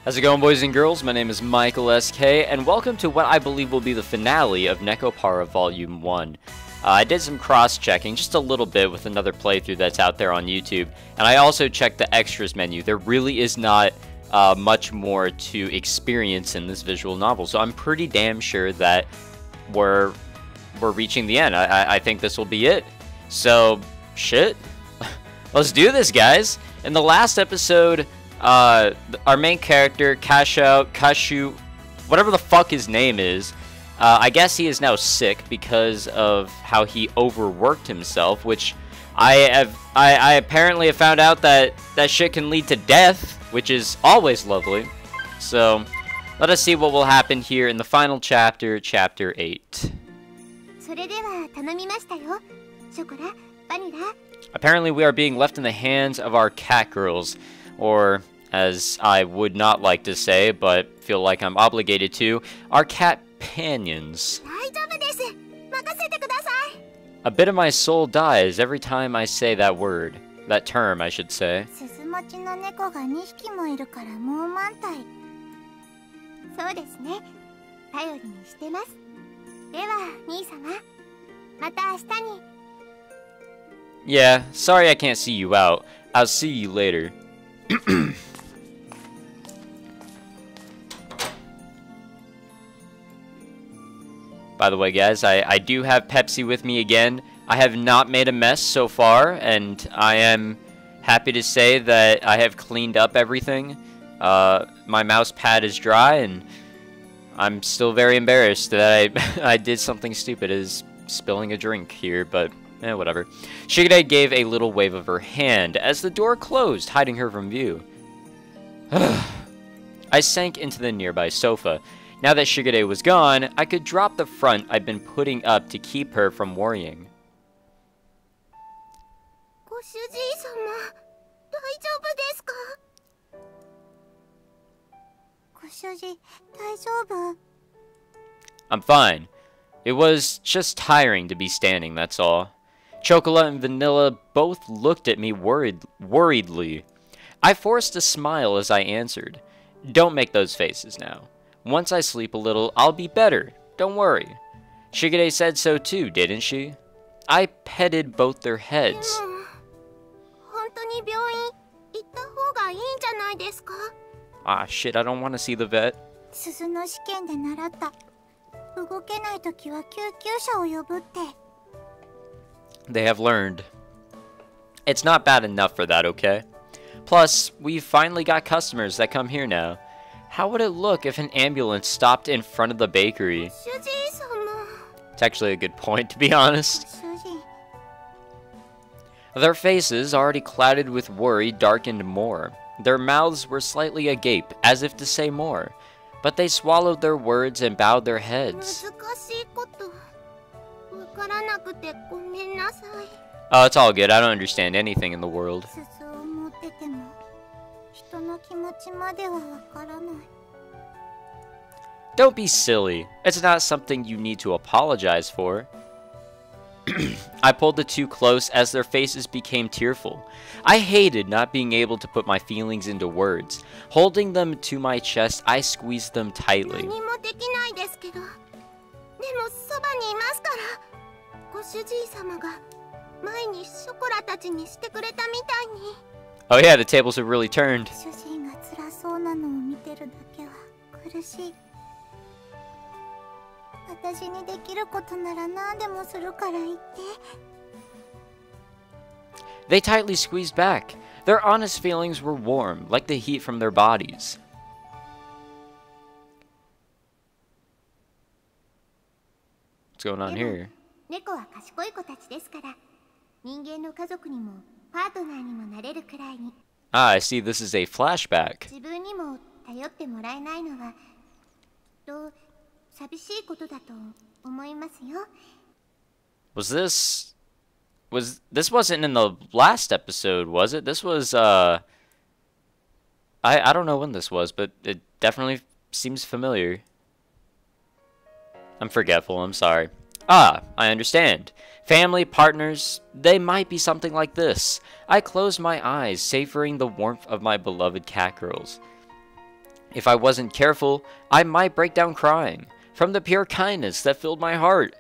How's it going, boys and girls? My name is Michael SK, and welcome to what I believe will be the finale of NEKOPARA Volume 1. I did some cross-checking, just a little bit, with another playthrough that's out there on YouTube, and I also checked the extras menu. There really is not much more to experience in this visual novel, so I'm pretty damn sure that we're reaching the end. I think this will be it. So, shit. Let's do this, guys. In the last episode, our main character, Kashou, whatever the fuck his name is, I guess he is now sick because of how he overworked himself, which I apparently have found out that shit can lead to death, which is always lovely. So, let us see what will happen here in the final chapter, Chapter 8. Apparently we are being left in the hands of our Catgirls, or, as I would not like to say, but feel like I'm obligated to, our Catpanions. A bit of my soul dies every time I say that word. That term, I should say. Yeah, sorry I can't see you out. I'll see you later. By the way, guys, I do have Pepsi with me again. I have not made a mess so far, and I am happy to say that I have cleaned up everything. My mouse pad is dry, and I'm still very embarrassed that I did something stupid as spilling a drink here, but whatever. Shigure gave a little wave of her hand as the door closed, hiding her from view. I sank into the nearby sofa. Now that Shigure was gone, I could drop the front I'd been putting up to keep her from worrying. I'm fine. It was just tiring to be standing, that's all. Chocola and Vanilla both looked at me worriedly. I forced a smile as I answered. Don't make those faces now. Once I sleep a little, I'll be better. Don't worry. Shigure said so too, didn't she? I petted both their heads. Ah, shit, I don't want to see the vet. They have learned. It's not bad enough for that, okay? Plus, we've finally got customers that come here now. How would it look if an ambulance stopped in front of the bakery? It's actually a good point, to be honest. Their faces, already clouded with worry, darkened more. Their mouths were slightly agape, as if to say more. But they swallowed their words and bowed their heads. Oh, it's all good. I don't understand anything in the world. Don't be silly. It's not something you need to apologize for. I pulled the two close as their faces became tearful. I hated not being able to put my feelings into words. Holding them to my chest, I squeezed them tightly. Oh yeah, the tables have really turned. They tightly squeezed back. Their honest feelings were warm, like the heat from their bodies. What's going on here? Ah, I see this is a flashback. This wasn't in the last episode, was it? This was, I don't know when this was, but it definitely seems familiar. I'm forgetful, I'm sorry. Ah, I understand. Family, partners, they might be something like this. I closed my eyes, savoring the warmth of my beloved Catgirls. If I wasn't careful, I might break down crying from the pure kindness that filled my heart.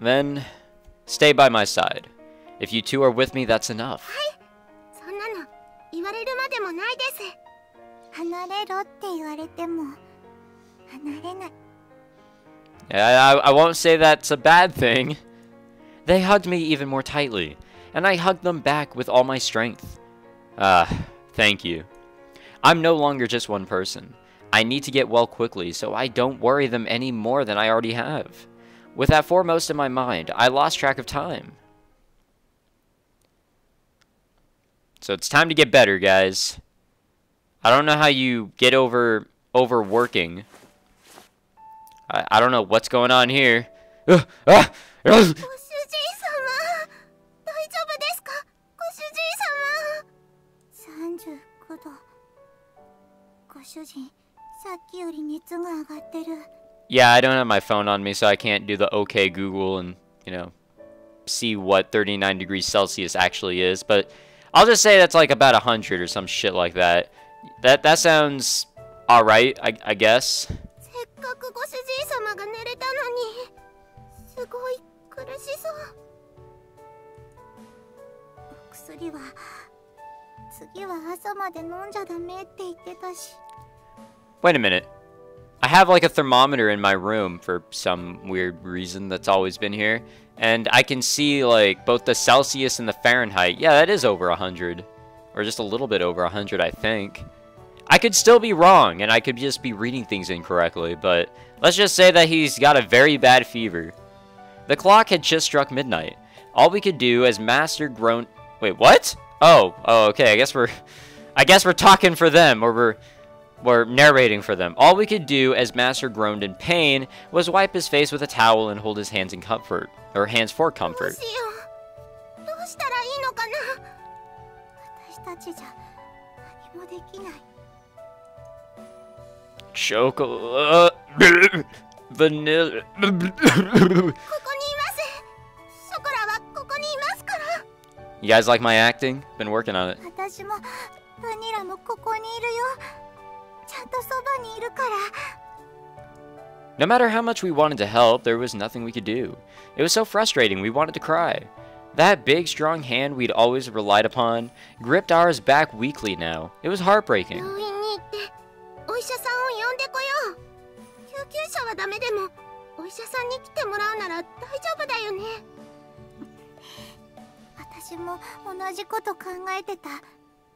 Then, stay by my side. If you two are with me, that's enough. Yeah, I won't say that's a bad thing. They hugged me even more tightly, and I hugged them back with all my strength. Thank you. I'm no longer just one person. I need to get well quickly so I don't worry them any more than I already have. With that foremost in my mind, I lost track of time. So it's time to get better, guys. I don't know how you get over overworking. I don't know what's going on here. Yeah, I don't have my phone on me, so I can't do the OK Google and, you know, see what 39 degrees Celsius actually is. But I'll just say that's like about 100 or some shit like that. That sounds alright, I guess. Wait a minute. I have like a thermometer in my room for some weird reason that's always been here. And I can see like both the Celsius and the Fahrenheit. Yeah, that is over 100. Or just a little bit over 100, I think. I could still be wrong, and I could just be reading things incorrectly, but let's just say that he's got a very bad fever. The clock had just struck midnight. All we could do as Master groaned... Wait, what? Oh, okay, I guess we're talking for them, or we're narrating for them. All we could do as Master groaned in pain was wipe his face with a towel and hold his hands in comfort, or hands for comfort. Chocola, vanilla. You guys like my acting? Been working on it. No matter how much we wanted to help, there was nothing we could do. It was so frustrating, we wanted to cry. That big, strong hand we'd always relied upon gripped ours back weakly now. It was heartbreaking.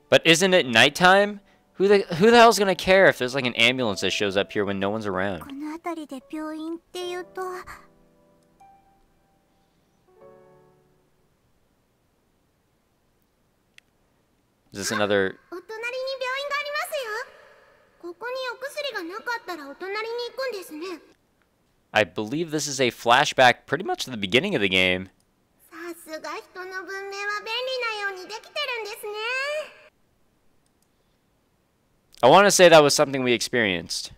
But isn't it nighttime? Who the hell's gonna care if there's like an ambulance that shows up here when no one's around? Is this another... I believe this is a flashback pretty much to the beginning of the game. I want to say that was something we experienced.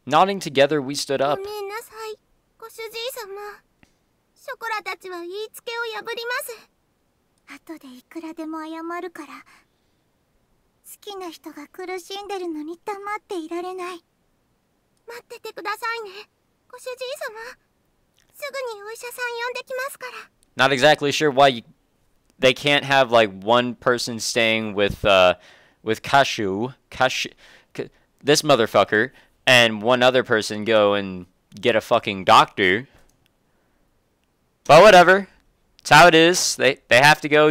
Nodding together, we stood up. Not exactly sure why they can't have like one person staying with Kashou, this motherfucker, and one other person go and get a fucking doctor. But whatever. It's how it is. They have to go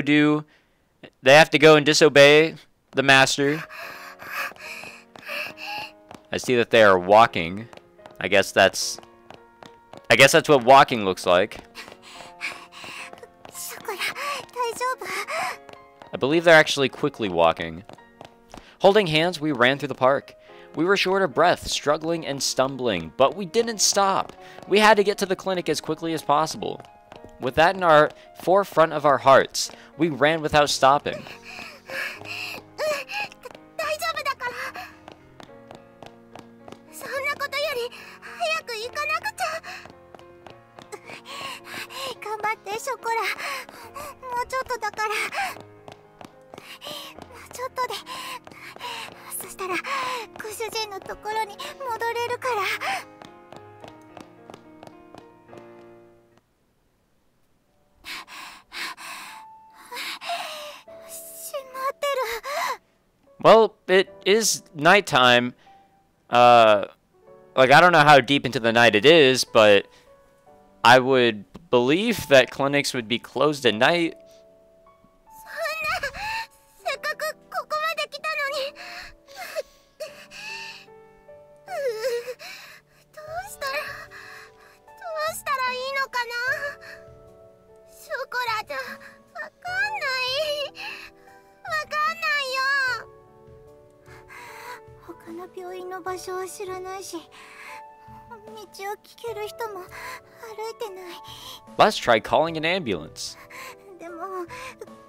and disobey the master. I see that they are walking. I guess that's what walking looks like. I believe they're actually quickly walking. Holding hands, we ran through the park. We were short of breath, struggling and stumbling, but we didn't stop. We had to get to the clinic as quickly as possible. With that in our forefront of our hearts, we ran without stopping. 待ってショコラ、もうちょっとだから、もうちょっとで、そしたらご主人のところに戻れるから。閉まってる。Well, it is nighttime. Like, I don't know how deep into the night it is, but I would believe that clinics would be closed at night. そんな、せっかくここまで来たのに。どうしたらいいのかな。ショコラじゃわかんない。わかんないよ。他の病院の場所は知らないし、道を聞ける人も歩いてない。 Let's try calling an ambulance. でも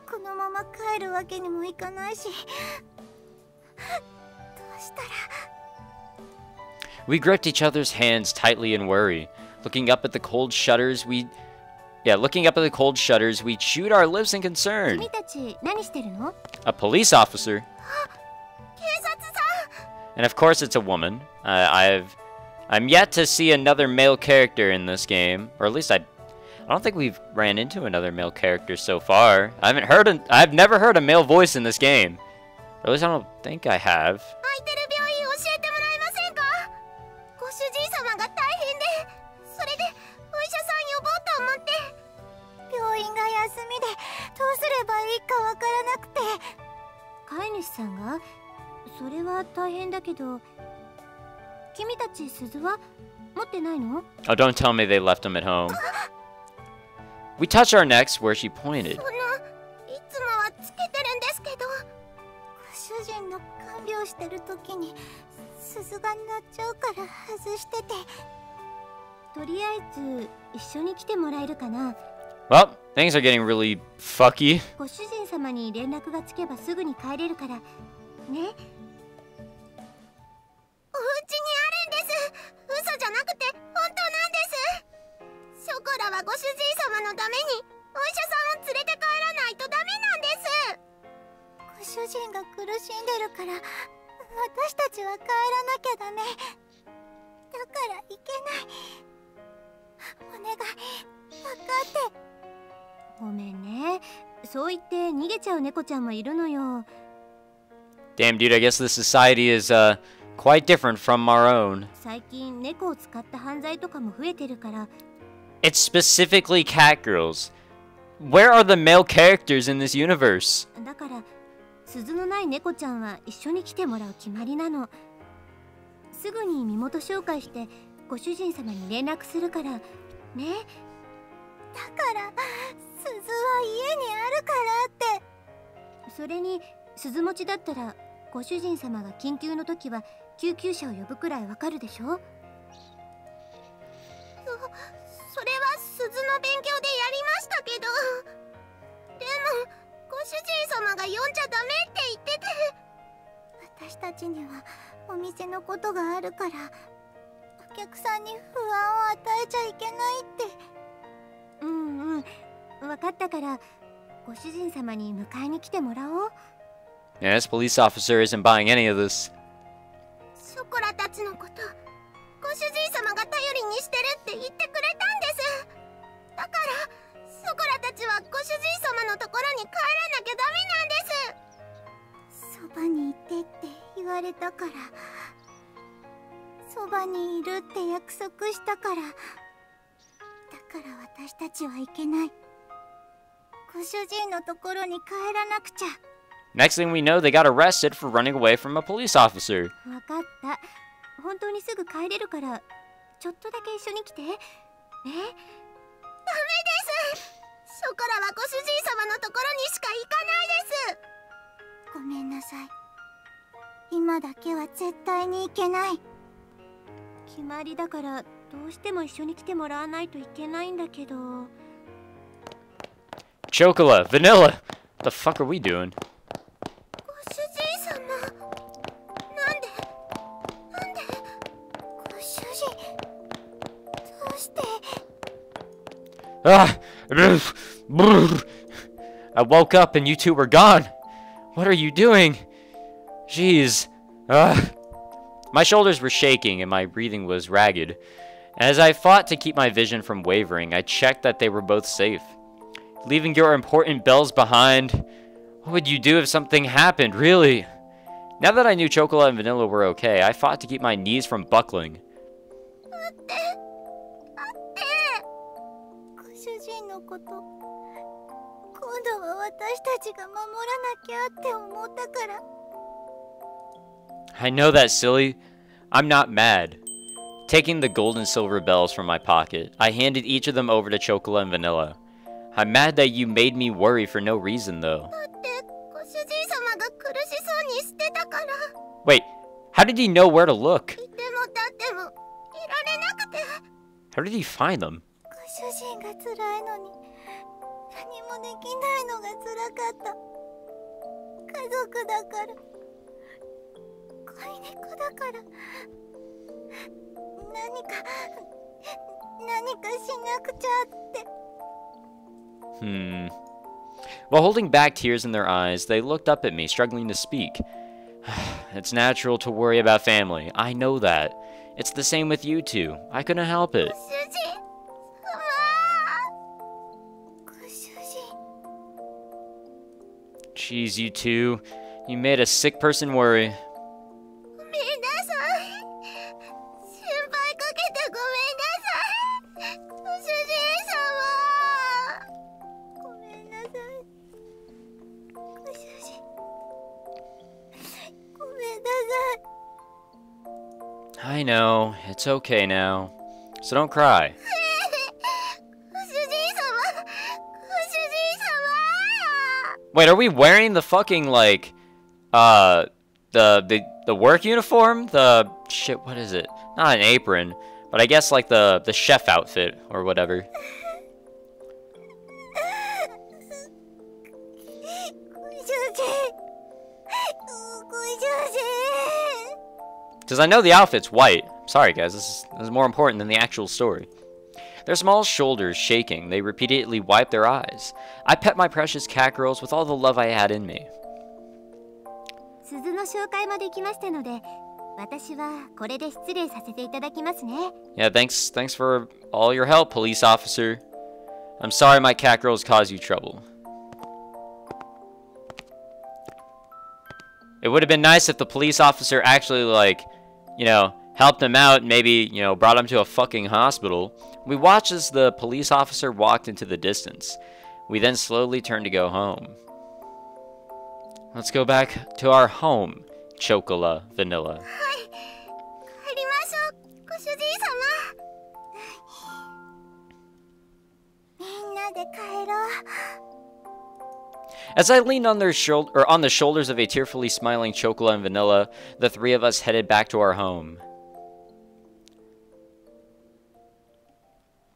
このまま帰るわけにもいかないし、どうしたら。 We gripped each other's hands tightly in worry. Looking up at the cold shutters, we chewed our lips in concern. 君たち何してるの？ A police officer. 警察さん。 And of course it's a woman. I'm yet to see another male character in this game, or at least I don't think we've ran into another male character so far. I've never heard a male voice in this game. Or at least I don't think I have. 空いてる病院教えてもらえませんか？ご主人様が大変で、それでお医者さん呼ぼうと思って。病院が休みでどうすればいいかわからなくて。飼い主さんが？それは大変だけど、君たち鈴は持ってないの？ Oh, don't tell me they left him at home. We touched our necks where she pointed. いつもはつけてるんですけど、ご主人の看病してる時に鈴が鳴っちゃうから外してて。とりあえず一緒に来てもらえるかな？ Well, things are getting really fucky. ご主人様に連絡がつけばすぐに帰れるからね。お家にあるんです。嘘じゃなくて本当なんです。ショコラはご主人様のためにお医者さんを連れて帰らないとダメなんです。ご主人が苦しんでるから私たちは帰らなきゃダメ。だからいけない。お願い、分かって。ごめんね。そう言って逃げちゃう猫ちゃんもいるのよ。 Damn, dude, I guess this society is quite different from our own. 最近猫を使った犯罪とかも増えてるから。 It's specifically Catgirls. Where are the male characters in this universe? だから鈴のない猫ちゃんは一緒に来てもらう決まりなの。すぐに身元紹介してご主人様に連絡するからね。だから鈴は家にあるからって。それに鈴持ちだったらご主人様が緊急の時は救急車を呼ぶくらいわかるでしょ。それは鈴の勉強でやりましたけど、でもご主人様が呼んじゃダメって言ってて。私たちにはお店のことがあるからお客さんに不安を与えちゃいけないって。分かったからご主人様に迎えに来てもらおう。 Yeah, this police officer isn't buying any of this. ショコラたちのことご主人様が頼りにしてるって言ってくれたんです。だからショコラたちはご主人様のところに帰らなきゃダメなんです。そばにいてって言われたから、そばにいるって約束したから。だから私たちはいけない。ご主人のところに帰らなくちゃ。 Next thing we know, they got arrested for running away from a police officer. 分かった。本当にすぐ帰れるからちょっとだけ一緒に来てね。ダメです。ショコラはご主人様のところにしか行かないです。ごめんなさい。今だけは絶対に行けない。決まりだからどうしても一緒に来てもらわないといけないんだけど。 Chocola, Vanilla, the fuck are we doing? ご主人様、なんでご主人どうして。I woke up and you two were gone. What are you doing? Jeez. My shoulders were shaking and my breathing was ragged. As I fought to keep my vision from wavering, I checked that they were both safe. Leaving your important bells behind? What would you do if something happened, really? Now that I knew Chocola and Vanilla were okay, I fought to keep my knees from buckling. I know that, silly. I'm not mad. Taking the gold and silver bells from my pocket, I handed each of them over to Chocola and Vanilla. I'm mad that you made me worry for no reason, though. Wait, how did he know where to look? How did he find them? While holding back tears in their eyes, they looked up at me, struggling to speak. It's natural to worry about family. I know that. It's the same with you two. I couldn't help it. Jeez, you two. You made a sick person worry. I know. It's okay now. So don't cry. Wait, are we wearing the fucking, like, the work uniform? Shit, what is it? Not an apron, but I guess, like, the chef outfit, or whatever. Because I know the outfit's white. Sorry, guys, this is more important than the actual story. Their small shoulders shaking, they repeatedly wiped their eyes. I pet my precious Catgirls with all the love I had in me. Yeah, thanks for all your help, police officer. I'm sorry my Catgirls caused you trouble. It would have been nice if the police officer actually, like, you know, helped him out and maybe, you know, brought him to a fucking hospital. We watched as the police officer walked into the distance. We then slowly turned to go home. Let's go back to our home, Chocola Vanilla. As I leaned on their on the shoulders of a tearfully smiling Chocola and Vanilla, the three of us headed back to our home.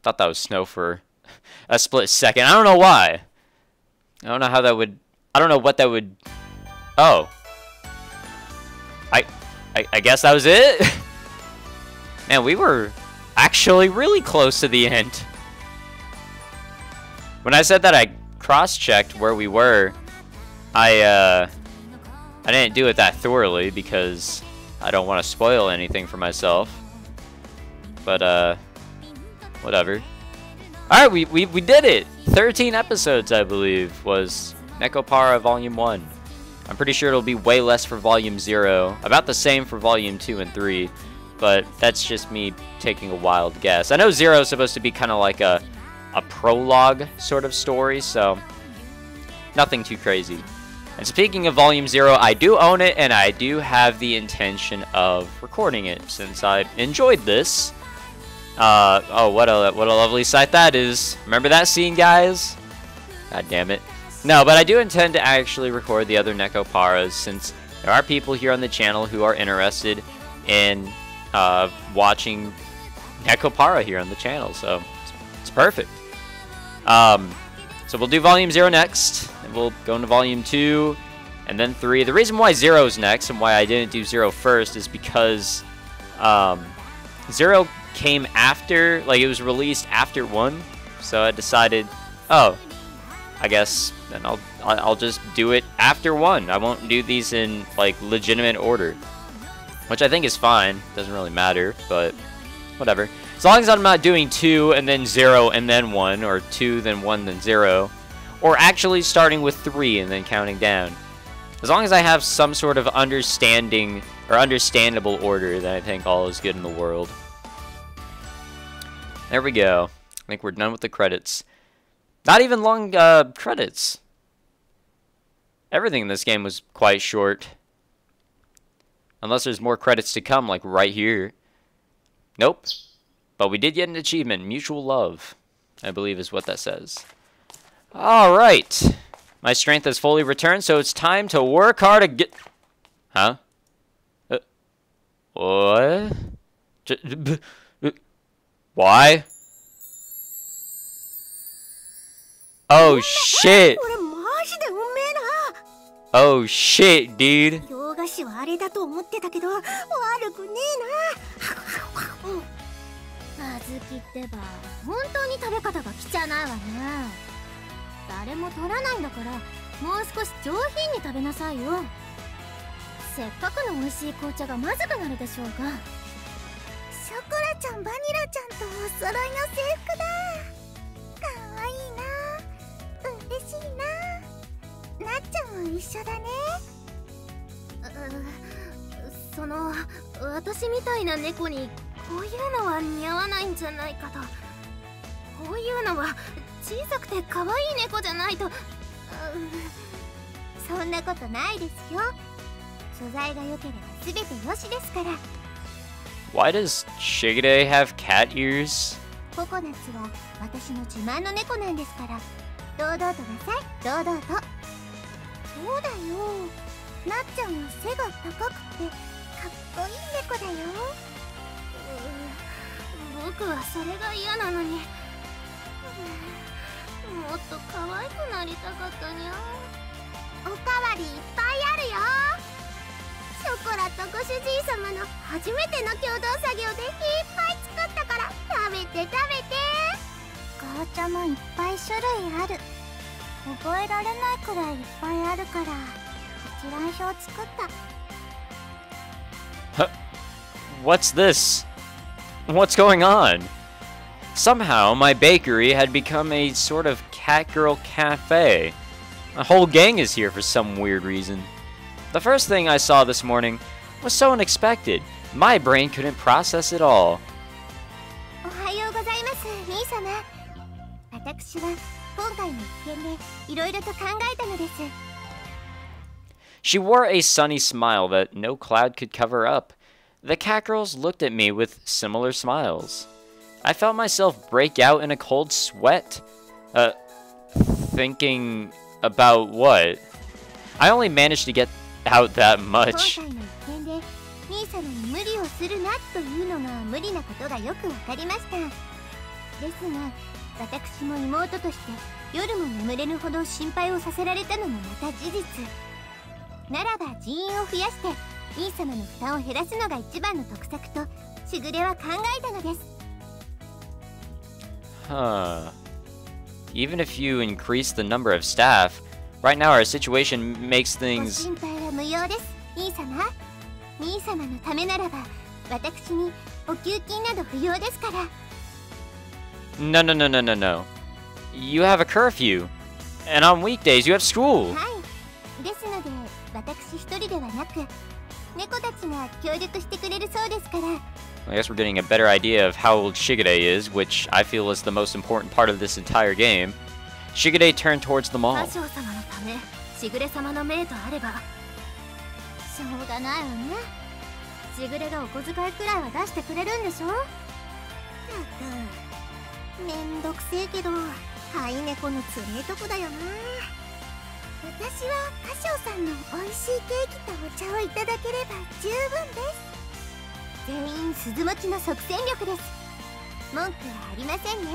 Thought that was snow for a split second. I don't know why. I don't know how that would... I don't know what that would... Oh. I guess that was it? Man, we were actually really close to the end. When I said that I cross-checked where we were, I didn't do it that thoroughly because I don't want to spoil anything for myself. But, whatever. Alright, we did it! 13 episodes, I believe, was NEKOPARA Volume 1. I'm pretty sure it'll be way less for Volume 0. About the same for Volume 2 and 3. But that's just me taking a wild guess. I know 0 is supposed to be kind of like a prologue sort of story, so nothing too crazy. And speaking of Volume 0, I do own it, and I do have the intention of recording it since I enjoyed this. Oh, what a lovely sight that is. Remember that scene, guys? God damn it. No, but I do intend to actually record the other NEKOPARAs since there are people here on the channel who are interested in watching NEKOPARA here on the channel, so it's perfect. So we'll do Volume 0 next, and we'll go into Volume 2, and then 3. The reason why 0 is next, and why I didn't do 0 first, is because 0 came after, like, it was released after 1, so I decided Oh, I guess then I'll just do it after 1. I won't do these in like legitimate order, which I think is fine. Doesn't really matter, but whatever. As long as I'm not doing 2 and then 0 and then 1, or 2 then 1 then 0, or actually starting with 3 and then counting down. As long as I have some sort of understanding or understandable order, then I think all is good in the world. There we go. I think we're done with the credits. Not even long credits. Everything in this game was quite short. Unless there's more credits to come, like right here. Nope. But we did get an achievement, Mutual Love, I believe is what that says. Alright. My strength has fully returned, so it's time to work hard to get... Huh? What? Why? Oh shit! Oh shit, dude! 洋菓子はあれだと思ってたけど悪くねえな。小豆ってば本当に食べ方が汚いわね。誰も取らないんだからもう少し上品に食べなさいよ。せっかくの美味しい紅茶がまずくなるでしょうが。ショコラちゃんバニラちゃんとお揃いの制服だ。かわいいな。嬉しいな。なっちゃんも一緒だね。私みたいな猫にこういうのは似合わないんじゃないかと。こういうのは小さくて可愛い猫じゃないと。そんなことないですよ。素材が良ければ全て良しですから。Why does Shigure have cat ears? ココナッツは私の自慢の猫なんですから、堂々となさい、堂々と。そうだよ。なっちゃんは背が高くてかっこいい猫だよ。僕はそれが嫌なのに。もっと可愛くなりたかったにゃ。おかわりいっぱいあるよ。ショコラとご主人様の初めての共同作業でいっぱい作ったから食べて食べて。紅茶もいっぱい種類ある。覚えられないくらいいっぱいあるから一覧表作った。What's this? What's going on? Somehow, my bakery had become a sort of catgirl cafe. A whole gang is here for some weird reason. The first thing I saw this morning was so unexpected. My brain couldn't process it all. おはようございます、兄様。私は今回の一件でいろいろと考えたのです。She wore a sunny smile that no cloud could cover up. The catgirls looked at me with similar smiles. I felt myself break out in a cold sweat. Thinking about what? I only managed to get out that much. 今回の一件で兄様に無理をするなというのが無理なことがよくわかりました。ですが、私も妹として夜も眠れぬほど心配をさせられたのもまた事実。ならば人員を増やして兄様の負担を減らすのが一番の得策としぐれは考えたのです。Huh. Even if you increase the number of staff, right now our situation makes ご things... 心配は無用です、兄様。兄様のためならば私にお給金など不要ですから。No, no, no, no, no, no. You have a curfew. And on weekdays you have school. はい。ですので私一人ではなく猫たちが協力してくれるそうですから。I guess we're getting a better idea of how old Shigure is, which I feel is the most important part of this entire game. Shigure turned towards the mall. カショウ様のためしぐれ様の命とあればしょうがないわね。しぐれがお小遣いくらいは出してくれるんでしょ。めんどくせえけど飼い猫のつれえとこだよな。私はカショウさんの美味しいケーキとお茶をいただければ十分です。全員鈴持ちの即戦力です。文句はありませんね。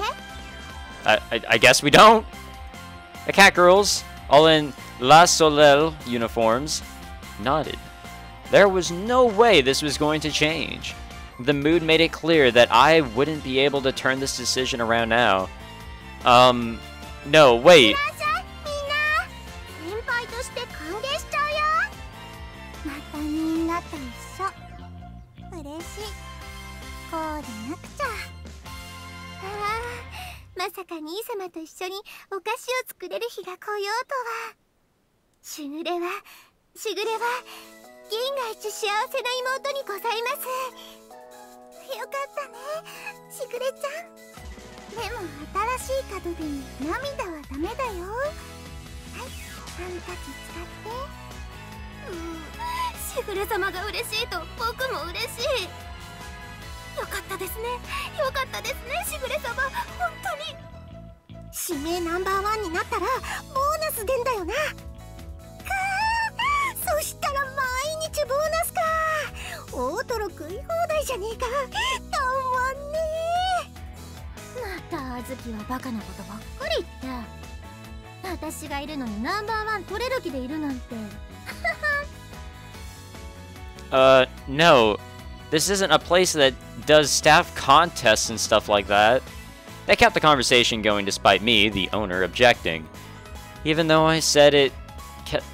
I guess we don't. The Catgirls, all in La Soleil uniforms, nodded. There was no way this was going to change. The mood made it clear that I wouldn't be able to turn this decision around now. No, wait. いらっしゃいみんな、先輩として歓迎しちゃうよ。またみんなと一緒。嬉しい。こうでなくちゃ。まさか兄様と一緒にお菓子を作れる日が来ようとは。しぐれは銀河一幸せな妹にございます。よかったね、しぐれちゃん。でも新しい門出に涙はダメだよ。はい、ハンカチ使って。しぐれ様が嬉しいと僕も嬉しい。よかったですね、よかったですね、しぐれ様、本当に。指名ナンバー1になったらボーナス出んだよな。そしたら毎日ボーナスか。大トロ食い放題じゃねえか。たまんねえ。またあずきはバカなことばっかり言って。私がいるのにナンバー1取れる気でいるなんて。No. This isn't a place that does staff contests and stuff like that. That kept the conversation going despite me, the owner, objecting. Even though I said it kept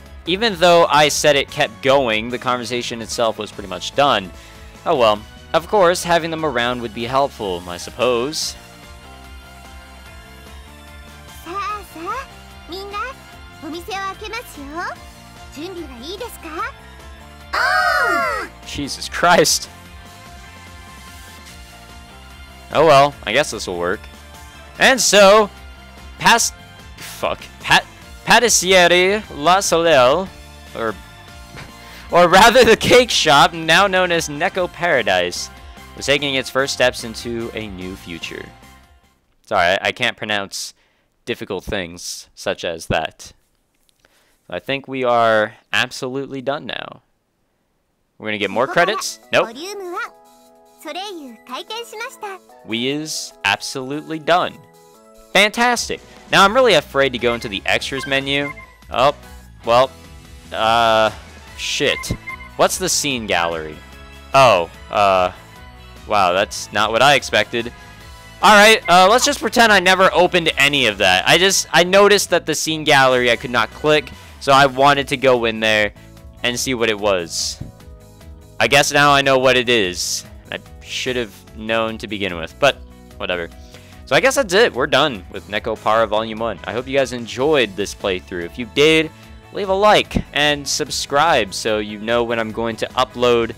going, the conversation itself was pretty much done. Oh well. Of course, having them around would be helpful, I suppose. さあさあ、みんな、お店を開けますよ。準備はいいですか？Jesus Christ. Oh well, I guess this will work. And so, patisserie La Soleil, or rather the cake shop, now known as Neko Paradise, was taking its first steps into a new future. Sorry, I can't pronounce difficult things such as that. I think we are absolutely done now. We're gonna get more credits? Nope. We is absolutely done. Fantastic. Now I'm really afraid to go into the extras menu. Oh, well, shit. What's the scene gallery? Oh, wow, that's not what I expected. Alright, let's just pretend I never opened any of that. I noticed that the scene gallery I could not click, so I wanted to go in there and see what it was. I guess now I know what it is. I should have known to begin with, but whatever. So I guess that's it. We're done with NEKOPARA Volume 1. I hope you guys enjoyed this playthrough. If you did, leave a like and subscribe so you know when I'm going to upload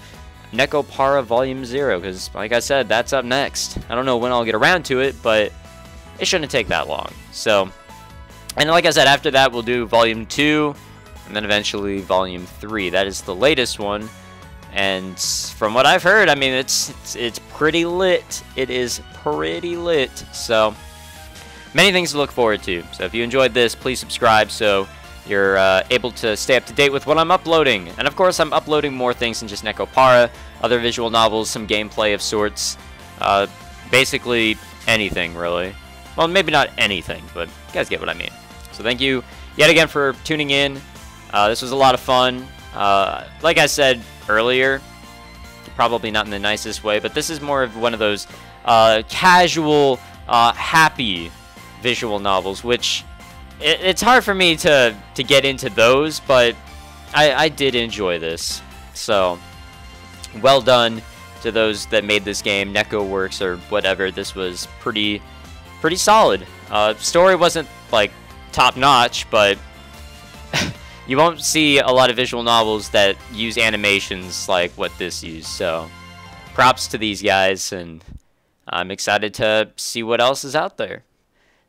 NEKOPARA Volume 0, because like I said, that's up next. I don't know when I'll get around to it, but it shouldn't take that long. So, and like I said, after that we'll do Volume 2, and then eventually Volume 3. That is the latest one. And from what I've heard, I mean, it's pretty lit. It is pretty lit. So, many things to look forward to. So if you enjoyed this, please subscribe so you're able to stay up to date with what I'm uploading. And of course, I'm uploading more things than just NEKOPARA, other visual novels, some gameplay of sorts. Basically anything, really. Well, maybe not anything, but you guys get what I mean. So thank you yet again for tuning in. This was a lot of fun. Like I said earlier, probably not in the nicest way, but this is more of one of those casual, happy visual novels, which it's hard for me to get into those, but I did enjoy this. So, well done to those that made this game, Neko Works or whatever. This was pretty solid. Story wasn't like top notch, but you won't see a lot of visual novels that use animations like what this used, so props to these guys, and I'm excited to see what else is out there.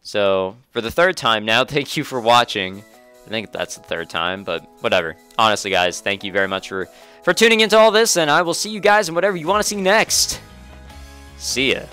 So, for the third time now, thank you for watching. I think that's the third time, but whatever. Honestly, guys, thank you very much for tuning into all this, and I will see you guys in whatever you want to see next. See ya.